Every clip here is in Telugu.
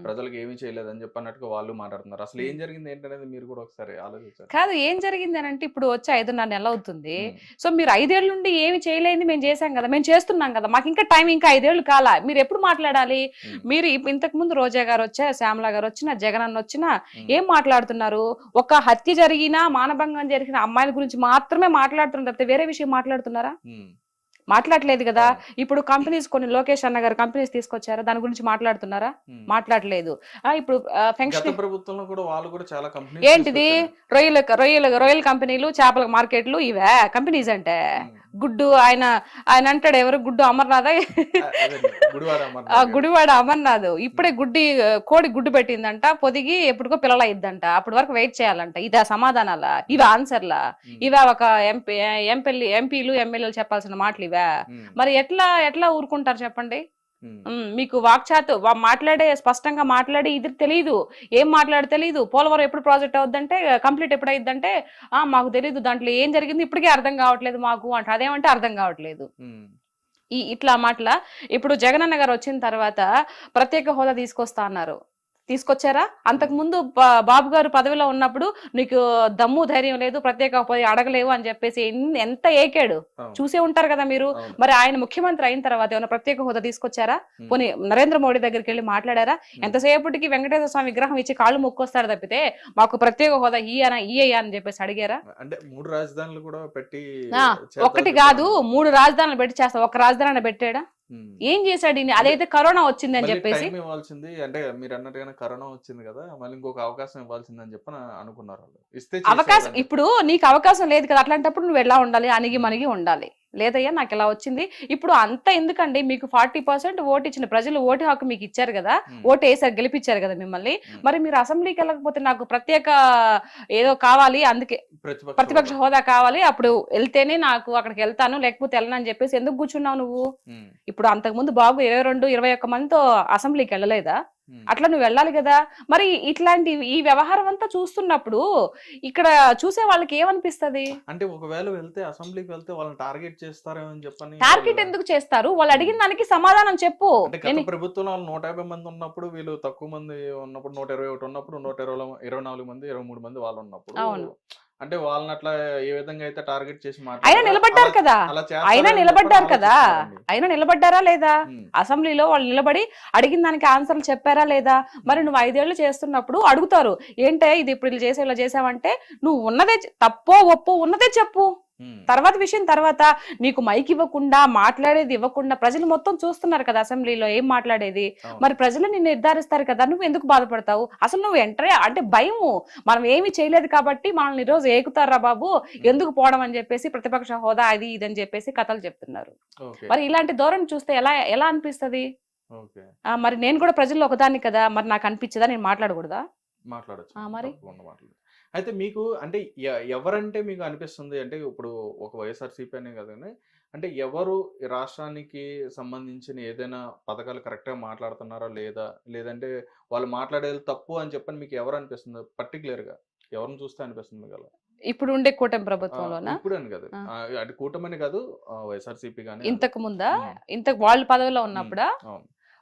ప్రజలకు ఏమీ చేయలేదని చెప్పి అన్నట్టుగా వాళ్ళు మాట్లాడుతున్నారు. అసలు ఏం జరిగింది ఏంటనేది మీరు కూడా ఒకసారి ఆలోచించారు. కాదు ఏం జరిగింది అని అంటే ఇప్పుడు వచ్చి 5.5 నెలలు అవుతుంది. ఉమ్, సో మీరు 5 ఏళ్ల నుండి ఏమి చేయలేని మేము చేసాం కదా, మేము చేస్తున్నాం కదా, మాకు ఇంకా టైం ఇంకా 5 ఏళ్ళు కాలా, మీరు ఎప్పుడు మాట్లాడాలి? మీరు ఇంతకు ముందు రోజా గారు వచ్చా, శ్యామల గారు వచ్చినా, జగన్ అన్న వచ్చినా ఏం మాట్లాడుతున్నారు? ఒక హత్య జరిగినా, మానభంగం జరిగిన అమ్మాయిల గురించి మాత్రమే మాట్లాడుతున్నారు తప్పితే వేరే విషయం మాట్లాడుతున్నారా? మాట్లాడలేదు కదా. ఇప్పుడు కంపెనీస్ కొన్ని లోకేష్ అన్న గారు కంపెనీస్ తీసుకొచ్చారా, దాని గురించి మాట్లాడుతున్నారా? మాట్లాడలేదు. ఇప్పుడు ఫంక్షన్ ప్రభుత్వంలో కూడా వాళ్ళు కూడా చాలా ఏంటిది రొయ్యల కంపెనీలు, చేపల మార్కెట్లు, ఇవే కంపెనీస్ అంటే? గుడ్డు ఆయన అంటాడు, ఎవరు గుడ్డు అమర్నాథ్, గుడివాడ అమర్నాథ్ ఇప్పుడే కోడి గుడ్డు పెట్టిందంట, పొదిగి ఎప్పుడుకో పిల్లలు అయ్యిద్దంట, అప్పటి వరకు వెయిట్ చేయాలంట. ఇదా సమాధానాలా? ఇవే ఆన్సర్లా? ఇవే ఒక ఎంపీలు ఎమ్మెల్యేలు చెప్పాల్సిన మాటలు ఇవే? మరి ఎట్లా ఊరుకుంటారు చెప్పండి? మీకు వాక్చాతు స్పష్టంగా మాట్లాడి ఇది తెలియదు, ఏం మాట్లాడి తెలియదు. పోలవరం ఎప్పుడు ప్రాజెక్ట్ అవుద్దంటే, కంప్లీట్ ఎప్పుడు అయిద్దంటే మాకు తెలియదు, దాంట్లో ఏం జరిగింది ఇప్పటికే అర్థం కావట్లేదు మాకు అంటే, అదేమంటే అర్థం కావట్లేదు. ఇట్లా మాటల. ఇప్పుడు జగనన్న గారు వచ్చిన తర్వాత ప్రత్యేక హోదా తీసుకొస్తా అన్నారు, తీసుకొచ్చారా? అంతకు ముందు బాబు గారు పదవిలో ఉన్నప్పుడు నీకు దమ్ము ధైర్యం లేదు, ప్రత్యేక అడగలేవు అని చెప్పేసి ఎంత ఏకాడు చూసే ఉంటారు కదా మీరు. మరి ఆయన ముఖ్యమంత్రి అయిన తర్వాత ఏమైనా ప్రత్యేక హోదా తీసుకొచ్చారా? పోనీ నరేంద్ర మోడీ దగ్గరికి వెళ్ళి మాట్లాడారా? ఎంతసేపటికి వెంకటేశ్వర స్వామి విగ్రహం ఇచ్చి కాళ్ళు మొక్కొస్తాడు తప్పితే మాకు ప్రత్యేక హోదా ఇయ్యా అని చెప్పేసి అడిగారా? అంటే 3 రాజధానులు కూడా పెట్టి, ఒకటి కాదు 3 రాజధానులు పెట్టి చేస్తా, ఒక రాజధాని పెట్టాడా? ఏం చేశాడు? అదైతే కరోనా వచ్చింది అని చెప్పేసి ఇవ్వాల్సింది, అంటే మీరు అన్నట్టుగానే కరోనా వచ్చింది కదా, మళ్ళీ ఇంకొక అవకాశం ఇవ్వాల్సింది అని చెప్పి అనుకున్నారు. అవకాశం ఇప్పుడు నీకు అవకాశం లేదు కదా, అట్లాంటప్పుడు నువ్వు ఎలా ఉండాలి? అణిగి మణిగి ఉండాలి. లేదయ్యా నాకు ఇలా వచ్చింది. ఇప్పుడు అంత ఎందుకండి? మీకు 40% ఓటు ఇచ్చిన ప్రజలు ఓటు హక్కు మీకు ఇచ్చారు కదా, ఓటు వేసారు, గెలిపించారు కదా మిమ్మల్ని. మరి మీరు అసెంబ్లీకి వెళ్ళకపోతే నాకు ప్రత్యేక ఏదో కావాలి, అందుకే ప్రతిపక్ష హోదా కావాలి, అప్పుడు వెళ్తేనే నాకు అక్కడికి వెళ్తాను, లేకపోతే వెళ్ళను అని చెప్పేసి ఎందుకు కూర్చున్నావు నువ్వు? ఇప్పుడు అంతకుముందు బాబు 22-21 మందితో అసెంబ్లీకి వెళ్ళలేదా? అట్లా నువ్వు వెళ్ళాలి కదా. మరి ఇట్లాంటి ఈ వ్యవహారం అంతా చూస్తున్నప్పుడు ఇక్కడ చూసే వాళ్ళకి ఏమనిపిస్తుంది? అంటే ఒకవేళ వెళ్తే అసెంబ్లీకి వెళ్తే వాళ్ళని టార్గెట్ చేస్తారేమో అని చెప్పని. టార్గెట్ ఎందుకు చేస్తారు? వాళ్ళు అడిగిన దానికి సమాధానం చెప్పు. ప్రభుత్వంలో 150 మంది ఉన్నప్పుడు, వీళ్ళు తక్కువ మంది ఉన్నప్పుడు, 121 ఉన్నప్పుడు, 124 మంది, 23 మంది వాళ్ళు ఉన్నప్పుడు, అంటే వాళ్ళని అట్లా ఏ విధంగా అయితే టార్గెట్ చేసి అయినా నిలబడ్డారు కదా, అయినా నిలబడ్డారా లేదా? అసెంబ్లీలో వాళ్ళు నిలబడి అడిగిన దానికి ఆన్సర్లు చెప్పారా లేదా? మరి నువ్వు 5 ఏళ్ళు చేస్తున్నప్పుడు అడుగుతారు, ఏంటే ఇది ఇప్పుడు ఇలా చేసావంటే నువ్వు ఉన్నదే తప్పో ఒప్పో ఉన్నదే చెప్పు. తర్వాత విషయం తర్వాత. నీకు మైక్ ఇవ్వకుండా, మాట్లాడేది ఇవ్వకుండా ప్రజలు మొత్తం చూస్తున్నారు కదా అసెంబ్లీలో ఏం మాట్లాడేది. మరి ప్రజలు నిన్ను నిర్ధారిస్తారు కదా, నువ్వు ఎందుకు బాధపడతావు? అసలు నువ్వు ఎంటరే అంటే భయము, మనం ఏమి చేయలేదు కాబట్టి మనల్ని ఈరోజు ఏకుతారా బాబు, ఎందుకు పోవడం అని చెప్పేసి ప్రతిపక్ష హోదా అది ఇదని చెప్పేసి కథలు చెప్తున్నారు. మరి ఇలాంటి ధోరణి చూస్తే ఎలా అనిపిస్తుంది? మరి నేను కూడా ప్రజల్లో ఒకదాన్ని కదా, మరి నాకు అనిపించదా? నేను మాట్లాడకూడదా? మాట్లాడచ్చు మరి. అయితే మీకు అంటే ఎవరంటే మీకు అనిపిస్తుంది అంటే, ఇప్పుడు ఒక వైఎస్ఆర్సీపీ అనే కదండి, అంటే ఎవరు రాష్ట్రానికి సంబంధించిన ఏదైనా పథకాలు కరెక్ట్గా మాట్లాడుతున్నారా లేదా, లేదంటే వాళ్ళు మాట్లాడేది తప్పు అని చెప్పని మీకు ఎవరు అనిపిస్తుంది? పర్టికులర్గా ఎవరిని చూస్తే అనిపిస్తుంది మీకు? అలా ఇప్పుడు ఉండే కూటమి ప్రభుత్వంలోనా? ఇప్పుడు అని కాదు, అంటే కూటమని కాదు, వైఎస్ఆర్సీపీ కానీ ఇంతకు ముందా, వాళ్ళు పదవిలో ఉన్నప్పుడా?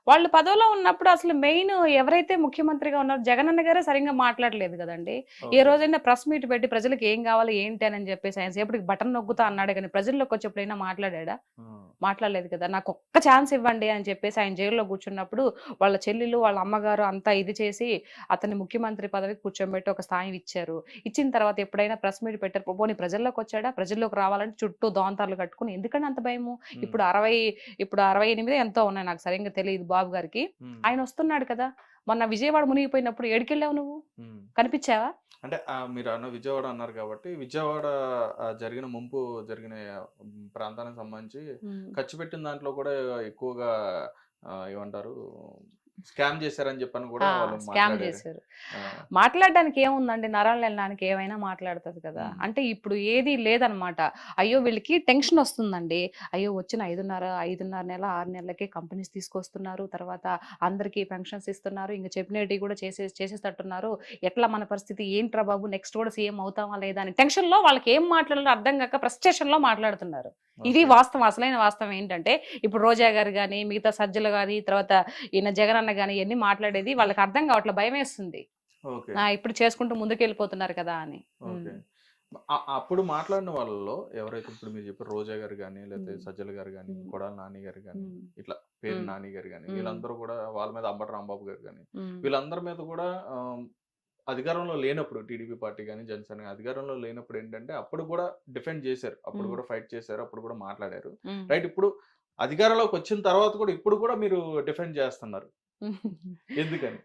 వాళ్ళు పదవిలో ఉన్నప్పుడు అసలు మెయిన్ ఎవరైతే ముఖ్యమంత్రిగా ఉన్నారో జగనన్న గారే సరిగ్గా మాట్లాడలేదు కదండి. ఏ రోజైనా ప్రెస్ మీట్ పెట్టి ప్రజలకు ఏం కావాలి ఏంటి అని చెప్పేసి ఆయన సేపటికి బటన్ నొక్కుతా అన్నాడు, కానీ ప్రజల్లోకి వచ్చి ఎప్పుడైనా మాట్లాడా? మాట్లాడలేదు కదా. నాకు ఒక్క ఛాన్స్ ఇవ్వండి అని చెప్పేసి ఆయన జైల్లో కూర్చున్నప్పుడు వాళ్ళ చెల్లెలు, వాళ్ళ అమ్మగారు అంతా ఇది చేసి అతన్ని ముఖ్యమంత్రి పదవికి కూర్చోబెట్టి ఒక స్థాయి ఇచ్చారు. ఇచ్చిన తర్వాత ఎప్పుడైనా ప్రెస్ మీట్ పెట్టారు? పోనీ ప్రజల్లోకి వచ్చాడా? ప్రజల్లోకి రావాలంటే చుట్టూ దోంతార్లు కట్టుకుని ఎందుకంటే అంత భయము? ఇప్పుడు 68 ఎంతో ఉన్నాయి, నాకు సరిగ్గా తెలియదు బాబు గారికి. ఆయన వస్తున్నాడు కదా. మొన్న విజయవాడ మునిగిపోయినప్పుడు ఏడికెళ్ళావు నువ్వు? కనిపించావా? అంటే మీరు విజయవాడ అన్నారు కాబట్టి, విజయవాడ జరిగిన ప్రాంతానికి సంబంధించి ఖర్చు పెట్టిన దాంట్లో కూడా ఎక్కువగా ఏమంటారు, స్కామ్ చేశారని చెప్పని కూడా స్కామ్ చేశారు. మాట్లాడడానికి ఏముందండి, నరాలు వెళ్ళడానికి ఏమైనా మాట్లాడుతుంది కదా. అంటే ఇప్పుడు ఏది లేదనమాట. అయ్యో వీళ్ళకి టెన్షన్ వస్తుందండి, అయ్యో వచ్చిన 5.5 నెల 6 నెలలకే కంపెనీస్ తీసుకొస్తున్నారు, తర్వాత అందరికీ పెన్షన్స్ ఇస్తున్నారు, ఇంకా చెప్పినవి కూడా చేసేటట్టున్నారు, ఎట్లా మన పరిస్థితి ఏంట్రా బాబు, నెక్స్ట్ కూడా సీఎం అవుతామా లేదా అని టెన్షన్ లో వాళ్ళకి ఏం మాట్లాడాలో అర్థం కాక ఫ్రస్ట్రేషన్ లో మాట్లాడుతున్నారు. ఇది వాస్తవం. అసలైన వాస్తవం ఏంటంటే ఇప్పుడు రోజా గారు కానీ, మిగతా సజ్జలు కానీ, తర్వాత ఈయన జగన్ జగనన్న గాని ఇవన్నీ మాట్లాడేది వాళ్ళకి అర్థం కావట్లే, భయం వేస్తుంది. ఓకే. ఇప్పుడు చేసుకుంటూ ముందుకు వెళ్ళిపోతున్నారు కదా అని. ఓకే. అప్పుడు మాట్లాడిన వాళ్ళలో ఎవరైతే ఇప్పుడు మీరు చెప్పారు రోజా గారు గాని, లేకపోతే సజ్జల గారు గాని, కొడాలి నాని గారు గాని, ఇట్లా పేరు నాని గారు గాని, వీళ్ళందరూ కూడా వాళ్ళ మీద అంబటి రాంబాబు గారు గాని, వీళ్ళందరి మీద కూడా అధికారంలో లేనప్పుడు టీడీపీ పార్టీ కానీ జనసేన గాని అధికారంలో లేనప్పుడు ఏంటంటే అప్పుడు కూడా డిఫెండ్ చేశారు, అప్పుడు కూడా ఫైట్ చేశారు, అప్పుడు కూడా మాట్లాడారు. రైట్. ఇప్పుడు అధికారంలోకి వచ్చిన తర్వాత కూడా ఇప్పుడు కూడా మీరు డిఫెండ్ చేస్తున్నారు, ఎందుకని?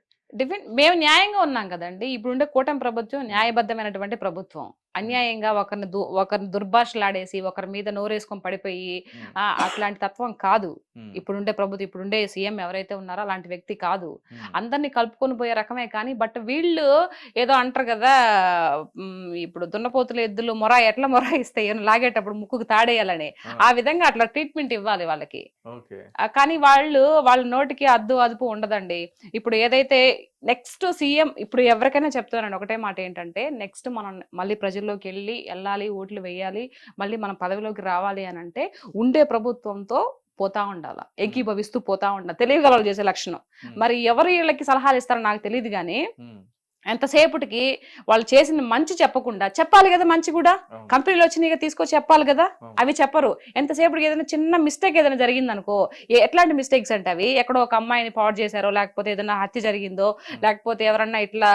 మేము న్యాయంగా ఉన్నాం కదండి. ఇప్పుడుండే కూటమి ప్రభుత్వం న్యాయబద్ధమైనటువంటి ప్రభుత్వం. అన్యాయంగా ఒకరిని దుర్భాషలాడేసి ఒకరి మీద నోరేసుకొని పడిపోయి అట్లాంటి తత్వం కాదు ఇప్పుడుండే ప్రభుత్వం. ఇప్పుడుండే సీఎం ఎవరైతే ఉన్నారో అలాంటి వ్యక్తి కాదు. అందరినీ కలుపుకొని పోయే రకమే. కానీ బట్ వీళ్ళు ఏదో అంటారు కదా, ఇప్పుడు దున్నపోతులు ఎద్దులు ఎట్లా మొరాయిస్తాయి లాగేటప్పుడు ముక్కుకు తాడేయాలని, ఆ విధంగా అట్లా ట్రీట్మెంట్ ఇవ్వాలి వాళ్ళకి. కానీ వాళ్ళ నోటికి అదుపు ఉండదండి. ఇప్పుడు ఏదైతే నెక్స్ట్ సీఎం, ఇప్పుడు ఎవరికైనా చెప్తున్నాను ఒకటే మాట ఏంటంటే, నెక్స్ట్ మనం మళ్ళీ ప్రజల్లోకి వెళ్ళాలి, ఓట్లు వేయాలి, మళ్ళీ మనం పదవిలోకి రావాలి అని అంటే ఉండే ప్రభుత్వంతో పోతా ఉండాలా, ఏకీభవిస్తూ పోతా ఉండాలి, తెలియగలవాళ్ళు చేసే లక్షణం. మరి ఎవరు వీళ్ళకి సలహాలు ఇస్తారో నాకు తెలియదు, కానీ ఎంతసేపటికి వాళ్ళు చేసిన మంచి చెప్పకుండా, చెప్పాలి కదా మంచి కూడా, కంపెనీలు వచ్చినాయి తీసుకొచ్చి చెప్పాలి కదా, అవి చెప్పరు. ఎంతసేపటికి ఏదైనా చిన్న మిస్టేక్ ఏదైనా జరిగింది అనుకో, ఎట్లాంటి మిస్టేక్స్ అంటే అవి ఎక్కడో ఒక అమ్మాయిని పాడు చేశారో, లేకపోతే ఏదైనా హత్య జరిగిందో, లేకపోతే ఎవరన్నా ఇట్లా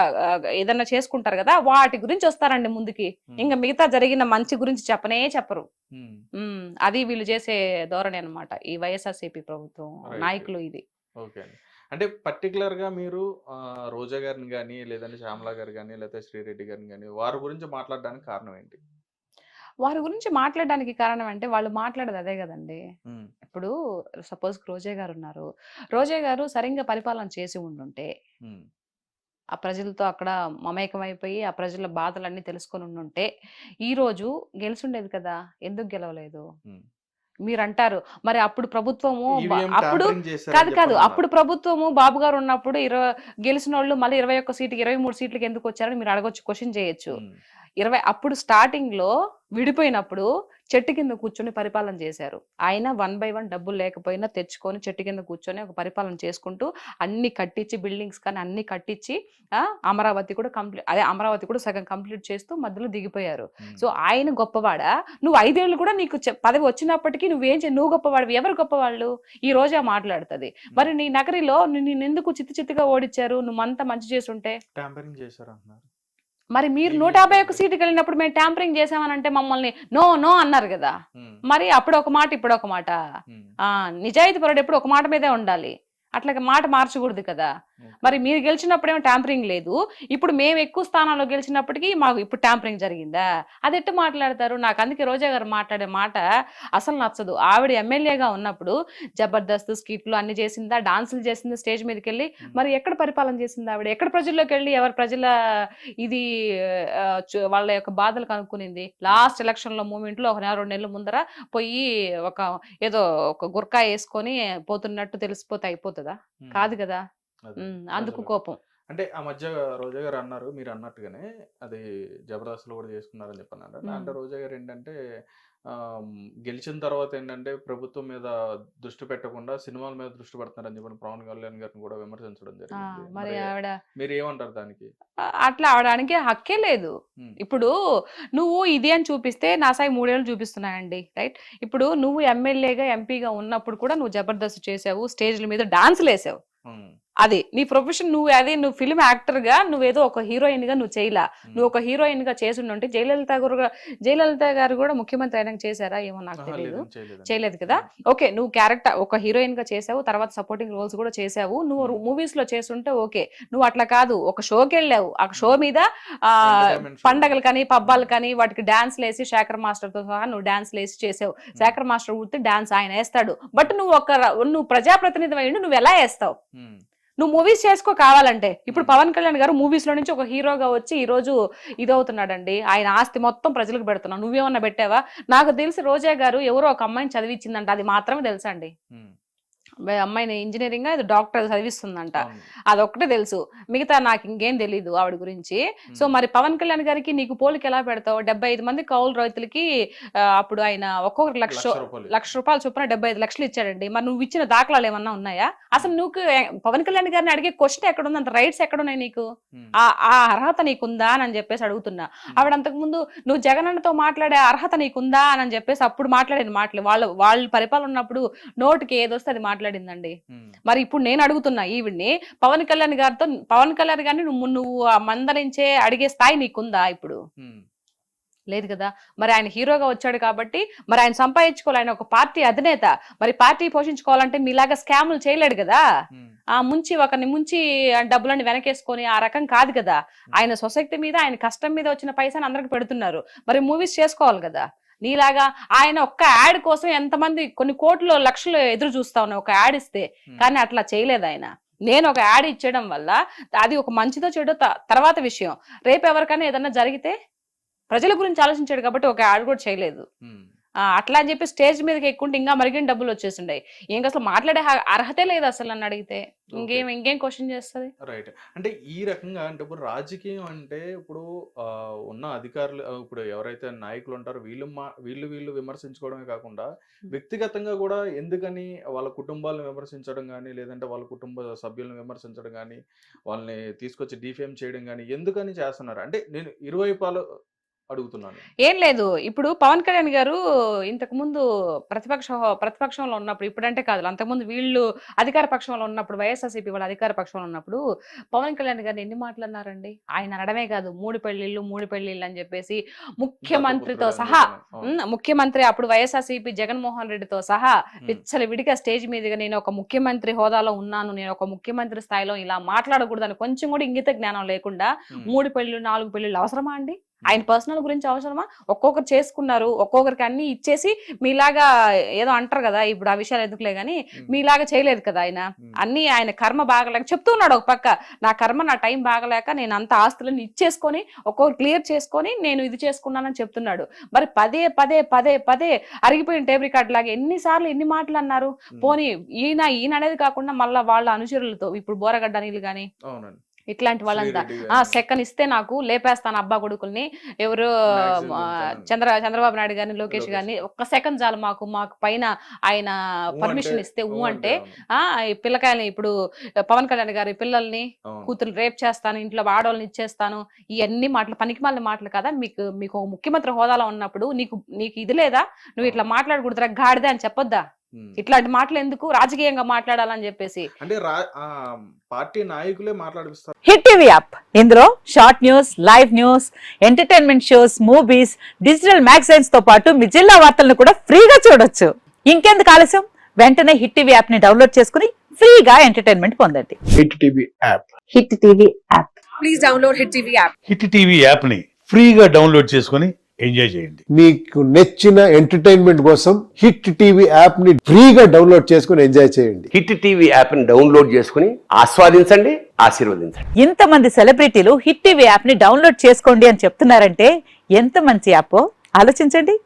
ఏదన్నా చేసుకుంటారు కదా, వాటి గురించి వస్తారండి ముందుకి. ఇంకా మిగతా జరిగిన మంచి గురించి చెప్పరు. అది వీళ్ళు చేసే ధోరణి అన్నమాట ఈ వైఎస్ఆర్సీపీ ప్రభుత్వం నాయకులు. ఇది అంటే పర్టికులర్ గా మీరు రోజా గారిని కానీ, లేదంటే శ్యామలా గారు కానీ, లేకపోతే శ్రీరెడ్డి గారిని కానీ వారి గురించి మాట్లాడడానికి కారణం ఏంటి? వారి గురించి మాట్లాడడానికి కారణం అంటే వాళ్ళు మాట్లాడేది అదే కదండి. ఇప్పుడు సపోజ్ రోజా గారు ఉన్నారు, రోజా గారు సరిగ్గా పరిపాలన చేసి ఉండుంటే, ఆ ప్రజలతో అక్కడ మమేకమైపోయి ఆ ప్రజల బాధలన్నీ తెలుసుకొని ఉండుంటే ఈ రోజు గెలిచుండేది కదా. ఎందుకు గెలవలేదు? మీరు అంటారు మరి అప్పుడు ప్రభుత్వము, అప్పుడు కాదు అప్పుడు ప్రభుత్వము బాబు గారు ఉన్నప్పుడు గెలిచిన వాళ్ళు మళ్ళీ 21 సీట్కి 23 సీట్లకి ఎందుకు వచ్చారని మీరు అడగొచ్చు, క్వశ్చన్ చేయొచ్చు. అప్పుడు స్టార్టింగ్ లో విడిపోయినప్పుడు చెట్టు కింద కూర్చొని పరిపాలన చేశారు. ఆయన 1 by 1 డబ్బులు లేకపోయినా తెచ్చుకొని చెట్టు కింద కూర్చొని ఒక పరిపాలన చేసుకుంటూ అన్ని కట్టించి, బిల్డింగ్స్ కానీ అన్ని కట్టించి, అమరావతి కూడా సగం కంప్లీట్ చేస్తూ మధ్యలో దిగిపోయారు. సో ఆయన గొప్పవాడా? నువ్వు 5 ఏళ్ళు కూడా నీకు పదవి వచ్చినప్పటికీ నువ్వు గొప్పవాడు. ఎవరు గొప్పవాళ్ళు? ఈ రోజా మాట్లాడుతుంది. మరి నీ నగరిలో నేను ఎందుకు చిత్తుగా ఓడించారు? నువ్వు అంతా మంచి చేస్తుంటే. మరి మీరు 151 సీటుకి వెళ్ళినప్పుడు మేము ట్యాంపరింగ్ చేసామనంటే మమ్మల్ని నో అన్నారు కదా. మరి అప్పుడు ఒక మాట, ఇప్పుడు ఒక మాట. నిజాయితీ పరుడు ఎప్పుడు ఒక మాట మీదే ఉండాలి, అట్లాగే మాట మార్చకూడదు కదా. మరి మీరు గెలిచినప్పుడేమో ట్యాంపరింగ్ లేదు, ఇప్పుడు మేము ఎక్కువ స్థానాల్లో గెలిచినప్పటికీ మాకు ఇప్పుడు ట్యాంపరింగ్ జరిగిందా? అది ఎట్టు మాట్లాడతారు? నాకు అందుకే రోజా గారు మాట్లాడే మాట అసలు నచ్చదు. ఆవిడ ఎమ్మెల్యేగా ఉన్నప్పుడు జబర్దస్త్ స్కిట్లు అన్ని చేసిందా, డాన్సులు చేసిందా స్టేజ్ మీదకి వెళ్ళి? మరి ఎక్కడ పరిపాలన చేసింది ఆవిడ? ఎక్కడ ప్రజల్లోకి వెళ్ళి ఎవరి ప్రజల ఇది వాళ్ళ యొక్క బాధలు కనుక్కునింది? లాస్ట్ ఎలక్షన్ లో మూమెంట్ లో 1 2 నెలల ముందర పోయి ఏదో ఒక గుర్కా వేసుకొని పోతున్నట్టు తెలిసిపోతే అయిపోతుందా? కాదు కదా. అందుకు కోపం. అంటే ఆ మధ్య రోజా గారు అన్నారు, మీరు అన్నట్టుగానే అది జబర్దస్త్ లో కూడా చేసుకున్నారని చెప్పన్నారు. అంటే రోజా గారు ఏంటంటే గెలిచిన తర్వాత ఏంటంటే ప్రభుత్వం మీద దృష్టి పెట్టకుండా సినిమాల మీద దృష్టి పెడుతున్నారని చెప్పి పవన్ కళ్యాణ్ గారిని కూడా విమర్శించడం జరిగింది. మరి ఆవిడ మీరు ఏమంటారు దానికి? అట్లా ఆవడానికి హక్కే లేదు. ఇప్పుడు నువ్వు ఇది అని చూపిస్తే నా సాయి 3 ఏళ్ళు చూపిస్తున్నాయండి, రైట్? ఇప్పుడు నువ్వు ఎమ్మెల్యేగా ఎంపీగా ఉన్నప్పుడు కూడా నువ్వు జబర్దస్త్ చేసావు, స్టేజ్ల మీద డాన్సులు వేసావు. అది నీ ప్రొఫెషన్. నువ్వు ఫిల్మ్ యాక్టర్ గా నువ్వేదో ఒక హీరోయిన్ గా నువ్వు చేయలా. నువ్వు ఒక హీరోయిన్ గా చేసిండుంటే జయలలిత గారు కూడా ముఖ్యమంత్రి అయినా చేశారా ఏమో నాకు తెలియదు, చేయలేదు కదా. ఓకే, నువ్వు క్యారెక్టర్ ఒక హీరోయిన్ గా చేసావు, తర్వాత సపోర్టింగ్ రోల్స్ కూడా చేసావు. నువ్వు మూవీస్ లో చేస్తుంటే ఓకే. నువ్వు అట్లా కాదు, ఒక షోకి వెళ్ళావు, ఆ షో మీద పండగలు కానీ పబ్బాలు కానీ వాటికి డాన్స్ లేసి శేఖర్ మాస్టర్ తో సహా నువ్వు డాన్స్ లేసి చేసావు. శేఖర్ మాస్టర్ ఊరితే డాన్స్ ఆయన వేస్తాడు, బట్ నువ్వు ప్రజాప్రతినిధి అయ్యిండు, నువ్వు ఎలా వేస్తావు? నువ్వు మూవీస్ చేసుకో కావాలంటే. ఇప్పుడు పవన్ కళ్యాణ్ గారు మూవీస్ లో నుంచి ఒక హీరోగా వచ్చి ఈ రోజు ఇదవుతున్నాడండి. ఆయన ఆస్తి మొత్తం ప్రజలకు పెడుతున్నావు. నువ్వేమన్నా పెట్టావా? నాకు తెలిసి రోజా గారు ఎవరో ఒక అమ్మాయిని చదివించిందంట, అది మాత్రమే తెలుసండి. అమ్మాయిని ఇంజనీరింగ్ అది డాక్టర్ చదివిస్తుందంట. అవును. అదొక్కటే తెలుసు, మిగతా నాకు ఇంకేం తెలీదు ఆవిడ గురించి. సో మరి పవన్ కళ్యాణ్ గారికి నీకు పోలిక ఎలా పెడతావు? 75 మంది కౌలు రైతులకి అప్పుడు ఆయన ఒక్కొక్కరు రూపాయలు. లక్ష రూపాయలు చొప్పున 75 లక్షలు ఇచ్చాడండి. మరి నువ్వు ఇచ్చిన దాఖలాలు ఏమన్నా ఉన్నాయా? అసలు నువ్వు పవన్ కళ్యాణ్ గారిని అడిగే క్వశ్చన్ ఎక్కడ ఉంది? అంత రైట్స్ ఎక్కడున్నాయి నీకు? ఆ అర్హత నీకుందా అని చెప్పేసి అడుగుతున్నా. ఆవిడ అంతకు ముందు నువ్వు జగనన్నతో మాట్లాడే అర్హత నీకుందా అని చెప్పేసి అప్పుడు మాట్లాడిన మాటలు, వాళ్ళ పరిపాలన ఉన్నప్పుడు నోటికి ఏదొస్తే అది మాట్లాడిందండి. మరి ఇప్పుడు నేను అడుగుతున్నా ఈవిడ్ని, పవన్ కళ్యాణ్ గారిని నువ్వు మందలించే అడిగే స్థాయి నీకుందా ఇప్పుడు? లేదు కదా. మరి ఆయన హీరోగా వచ్చాడు కాబట్టి మరి ఆయన సంపాదించుకోవాలి, ఆయన ఒక పార్టీ అధినేత, మరి పార్టీ పోషించుకోవాలంటే మీలాగా స్కాములు చేయలేడు కదా. ఒకరిని ముంచి డబ్బులన్నీ వెనకేసుకొని ఆ రకం కాదు కదా. ఆయన సొసైటీ మీద, ఆయన కష్టం మీద వచ్చిన పైసాని అందరికి పెడుతున్నారు. మరి మూవీస్ చేసుకోవాలి కదా. నీలాగా ఆయన ఒక్క యాడ్ కోసం ఎంతమంది కొన్ని కోట్లు లక్షలు ఎదురు చూస్తా ఉన్నాయి ఒక యాడ్ ఇస్తే, కానీ అట్లా చేయలేదు ఆయన. నేను ఒక యాడ్ ఇచ్చేయడం వల్ల అది ఒక మంచిదో చెడో తర్వాత విషయం. రేపు ఎవరికైనా ఏదన్నా జరిగితే ప్రజల గురించి ఆలోచించాడు కాబట్టి ఒక యాడ్ కూడా చేయలేదు. అట్లా అని చెప్పి స్టేజ్ మీదకి ఎక్కుంటే ఇంకా మరిగిన డబ్బులు వచ్చేసిండాయి. ఇంకా అసలు మాట్లాడే అర్హతే లేదు అసలు నన్ను అడిగితే. ఇంకేం క్వశ్చన్ చేస్తుంది? రైట్. అంటే ఈ రకంగా అంటే ఇప్పుడు రాజకీయం అంటే ఇప్పుడు ఉన్న అధికారులు, ఇప్పుడు ఎవరైతే నాయకులు ఉంటారో వీళ్ళు విమర్శించుకోవడమే కాకుండా వ్యక్తిగతంగా కూడా ఎందుకని వాళ్ళ కుటుంబాలను విమర్శించడం కానీ, లేదంటే వాళ్ళ కుటుంబ సభ్యులను విమర్శించడం కానీ, వాళ్ళని తీసుకొచ్చి డిఫేమ్ చేయడం కానీ ఎందుకని చేస్తున్నారు? అంటే నేను ఇరువైపులు అడుగుతున్నాను. ఏం లేదు, ఇప్పుడు పవన్ కళ్యాణ్ గారు ఇంతకు ముందు ప్రతిపక్షంలో ఉన్నప్పుడు, ఇప్పుడంటే కాదు, అంతకుముందు వీళ్ళు అధికార పక్షంలో ఉన్నప్పుడు, వైఎస్ఆర్సీపీ వాళ్ళ అధికార పక్షంలో ఉన్నప్పుడు పవన్ కళ్యాణ్ గారిని ఎన్ని మాటలు అన్నారండి. ఆయన అనడమే కాదు, మూడు పెళ్లిళ్ళు అని చెప్పేసి ముఖ్యమంత్రితో సహా, ముఖ్యమంత్రి అప్పుడు వైఎస్ఆర్సీపీ జగన్మోహన్ రెడ్డితో సహా విడిగా స్టేజ్ మీదుగా నేను ఒక ముఖ్యమంత్రి హోదాలో ఉన్నాను, నేను ఒక ముఖ్యమంత్రి స్థాయిలో ఇలా మాట్లాడకూడదని కొంచెం కూడా ఇంగిత జ్ఞానం లేకుండా 3 పెళ్లిళ్ళు 4 పెళ్లిళ్ళు అవసరమా అండి? ఆయన పర్సనల్ గురించి అవసరమా? ఒక్కొక్కరు చేసుకున్నారు, ఒక్కొక్కరికి అన్ని ఇచ్చేసి మీలాగా ఏదో అంటారు కదా, ఇప్పుడు ఆ విషయాలు ఎందుకులే గానీ మీలాగా చేయలేదు కదా. ఆయన అన్ని ఆయన కర్మ బాగలేక చెప్తున్నాడు. ఒక పక్క నా కర్మ, నా టైం బాగలేక నేను అంత ఆస్తులను ఇచ్చేసుకొని ఒక్కొక్కరు క్లియర్ చేసుకొని నేను ఇది చేసుకున్నానని చెప్తున్నాడు. మరి పదే పదే పదే పదే అరిగిపోయిన టేబుల్ రికార్డ్ లాగా ఎన్నిసార్లు ఎన్ని మాటలు అన్నారు. పోనీ ఈయన అనేది కాకుండా మళ్ళీ వాళ్ళ అనుచరులతో, ఇప్పుడు బోరగడ్డ నీళ్ళు గాని ఇట్లాంటి వాళ్ళంతా సెకండ్ ఇస్తే నాకు లేపేస్తాను అబ్బా కొడుకుల్ని, ఎవరు చంద్రబాబు నాయుడు గారిని, లోకేష్ గారిని, ఒక్క సెకండ్ చాలు మాకు పైన ఆయన పర్మిషన్ ఇస్తే అంటే పిల్లకాయలని, ఇప్పుడు పవన్ కళ్యాణ్ గారి పిల్లల్ని కూతురు రేప్ చేస్తాను, ఇంట్లో ఆడవాళ్ళని ఇచ్చేస్తాను, ఇవన్నీ మాటలు పనికిమాలిన మాటలు కదా. మీకు ముఖ్యమంత్రి హోదాలో ఉన్నప్పుడు నీకు ఇది లేదా? నువ్వు ఇట్లా మాట్లాడకూడదురా గాడిదే అని చెప్పొద్దా? ఇట్లాంటి మాటలు ఎందుకు రాజకీయంగా మాట్లాడాలని చెప్పేసి అంటే పార్టీ నాయకులే మాట్లాడిస్తారు. హిట్ టీవీ యాప్, ఇందులో short news, live news, entertainment shows, movies, digital magazines తో పాటు మీ జిల్లా వార్తలను కూడా ఫ్రీగా చూడొచ్చు. ఇంకెందుకు ఆలస్యం, వెంటనే హిట్ టీవీ యాప్ ని డౌన్లోడ్ చేసుకుని ఫ్రీగా ఎంటర్టైన్మెంట్ పొందండి. Hit TV app, hit TV app, please download hit TV app. Hit TV app ని ఫ్రీగా డౌన్లోడ్ చేసుకుని ఎంజాయ్ చేయండి. మీకు నచ్చిన ఎంటర్టైన్మెంట్ కోసం హిట్ టీవీ యాప్ ని ఫ్రీగా డౌన్లోడ్ చేసుకుని ఎంజాయ్ చేయండి. హిట్ టీవీ యాప్ ని డౌన్లోడ్ చేసుకుని ఆస్వాదించండి, ఆశీర్వదించండి. ఇంతమంది సెలబ్రిటీలు హిట్ టీవీ యాప్ ని డౌన్లోడ్ చేసుకోండి అని చెప్తున్నారంటే ఎంత మంచి యాప్ ఆలోచించండి.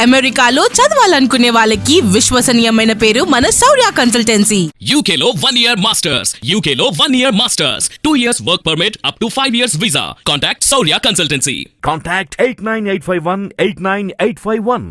అమెరికాలో చదవాలనుకునే వాళ్ళకి విశ్వసనీయమైన పేరు మన శౌర్య కన్సల్టెన్సీ. UK లో 1 year masters, 2 years work permit up to 5 years visa. Contact Saurya Consultancy. Contact 89851 89851.